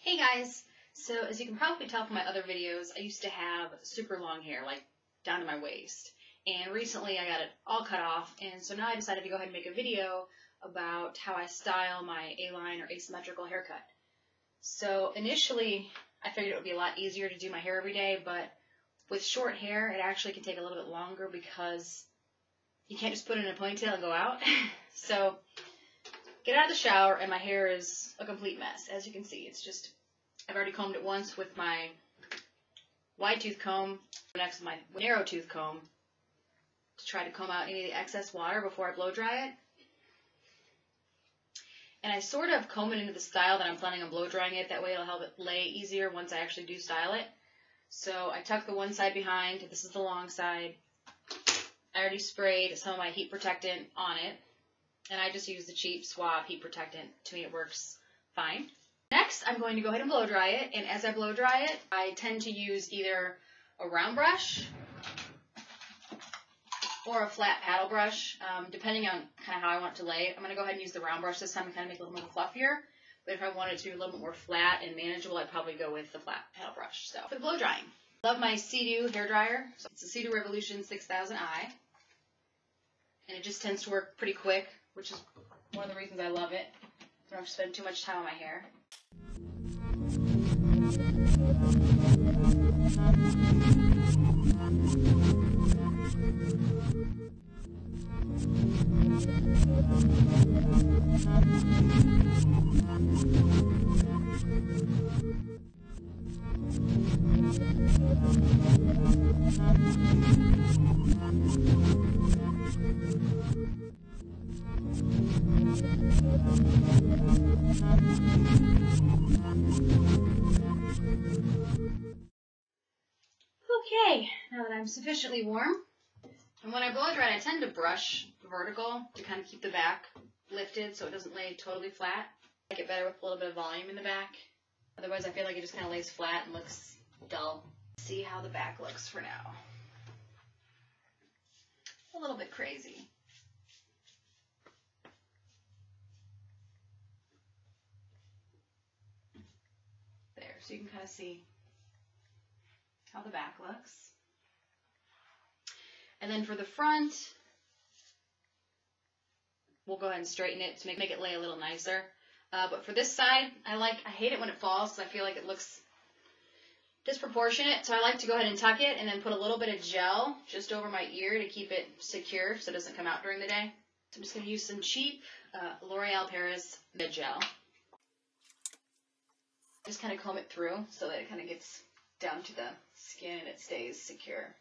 Hey guys! So as you can probably tell from my other videos, I used to have super long hair, like down to my waist. And recently I got it all cut off, and so now I decided to go ahead and make a video about how I style my A-line or asymmetrical haircut. So initially I figured it would be a lot easier to do my hair every day, but with short hair it actually can take a little bit longer because you can't just put it in a ponytail and go out. So get out of the shower and my hair is a complete mess. As you can see, it's just, I've already combed it once with my wide tooth comb, next with my narrow tooth comb to try to comb out any of the excess water before I blow dry it. And I sort of comb it into the style that I'm planning on blow drying it. That way it'll help it lay easier once I actually do style it. So I tuck the one side behind. This is the long side. I already sprayed some of my heat protectant on it. And I just use the cheap Swab heat protectant. To me it works fine. Next, I'm going to go ahead and blow dry it. And as I blow dry it, I tend to use either a round brush or a flat paddle brush, depending on kind of how I want to lay it. I'm going to go ahead and use the round brush this time and kind of make it a little more fluffier. But if I wanted to be a little bit more flat and manageable, I'd probably go with the flat paddle brush. So for the blow drying, I love my Sea-Doo hair dryer. So it's a Sea-Doo Revolution 6000i. And it just tends to work pretty quick, which is one of the reasons I love it. I don't have to spend too much time on my hair. Okay, now that I'm sufficiently warm, and when I blow dry it, I tend to brush vertical to kind of keep the back lifted so it doesn't lay totally flat. I like it better with a little bit of volume in the back. Otherwise I feel like it just kind of lays flat and looks dull. See how the back looks for now. A little bit crazy. There, so you can kind of see how the back looks. And then for the front, we'll go ahead and straighten it to make it lay a little nicer. But for this side, I hate it when it falls because I feel like it looks disproportionate. So I like to go ahead and tuck it and then put a little bit of gel just over my ear to keep it secure so it doesn't come out during the day. So I'm just going to use some cheap L'Oreal Paris Bed Gel. Just kind of comb it through so that it kind of gets down to the skin and it stays secure.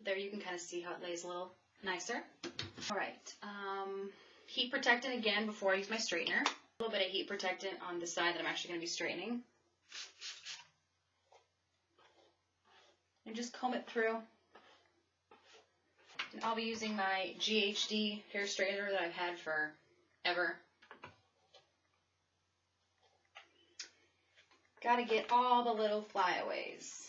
There you can kind of see how it lays a little nicer. Alright, heat protectant again before I use my straightener. A little bit of heat protectant on the side that I'm actually going to be straightening. And just comb it through. And I'll be using my GHD hair straightener that I've had forever. Gotta get all the little flyaways.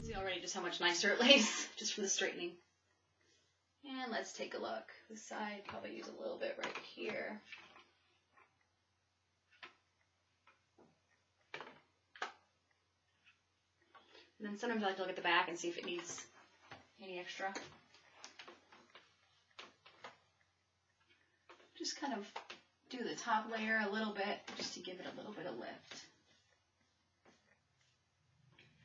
See already just how much nicer it lays just from the straightening. And let's take a look. This side, probably use a little bit right here. And then sometimes I like to look at the back and see if it needs any extra. Just kind of do the top layer a little bit just to give it a little bit of lift.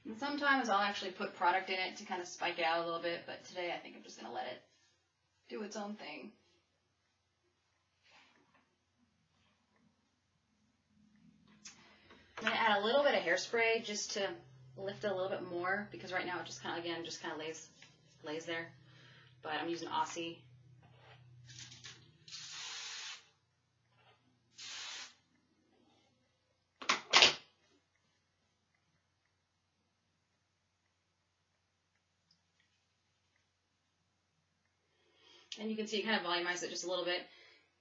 And sometimes I'll actually put product in it to kind of spike it out a little bit, but today I think I'm just going to let it do its own thing. I'm going to add a little bit of hairspray just to lift it a little bit more because right now it just kind of, again, just kind of lays there. But I'm using Aussie. And you can see it kind of volumized it just a little bit.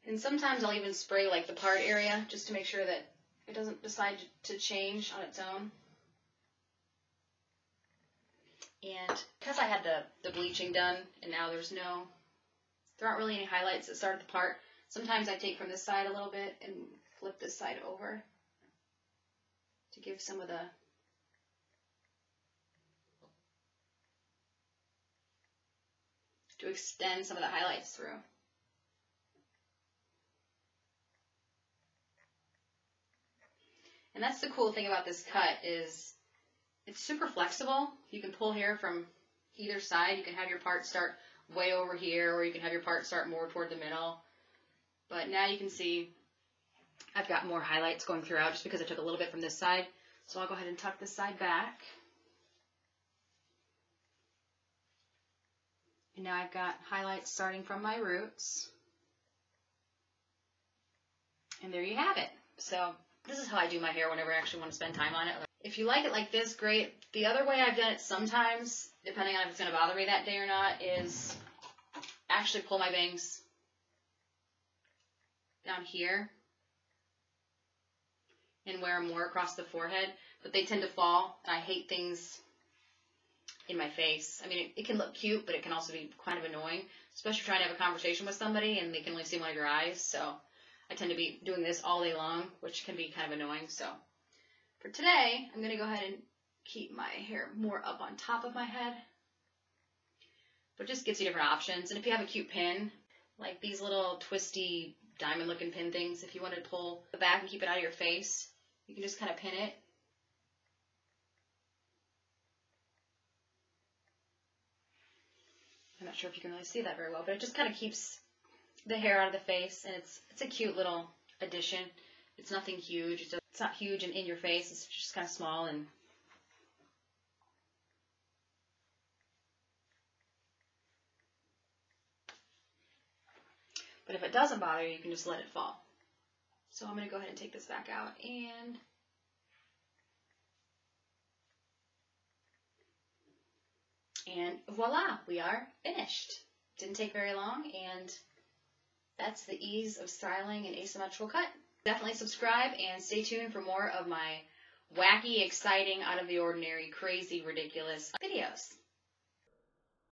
And sometimes I'll even spray like the part area just to make sure that it doesn't decide to change on its own. And because I had the bleaching done and now there aren't really any highlights that start at the part, sometimes I take from this side a little bit and flip this side over to give some of to extend some of the highlights through. And that's the cool thing about this cut is it's super flexible. You can pull hair from either side. You can have your part start way over here, or you can have your part start more toward the middle. But now you can see I've got more highlights going throughout just because I took a little bit from this side. So I'll go ahead and tuck this side back. And now I've got highlights starting from my roots. And there you have it. So this is how I do my hair whenever I actually want to spend time on it. If you like it like this, great. The other way I've done it sometimes, depending on if it's going to bother me that day or not, is actually pull my bangs down here and wear them more across the forehead. But they tend to fall, and I hate things in my face. I mean, it can look cute, but it can also be kind of annoying, especially trying to have a conversation with somebody and they can only see one of your eyes. So I tend to be doing this all day long, which can be kind of annoying. So for today, I'm going to go ahead and keep my hair more up on top of my head. But it just gives you different options. And if you have a cute pin, like these little twisty diamond looking pin things, if you want to pull the back and keep it out of your face, you can just kind of pin it. I'm not sure if you can really see that very well, but it just kind of keeps the hair out of the face, and it's a cute little addition. It's nothing huge. It's not huge and in your face. It's just kind of small. And but if it doesn't bother you, you can just let it fall. So I'm going to go ahead and take this back out, and voila, we are finished. Didn't take very long, and that's the ease of styling an asymmetrical cut. Definitely subscribe and stay tuned for more of my wacky, exciting, out of the ordinary, crazy, ridiculous videos.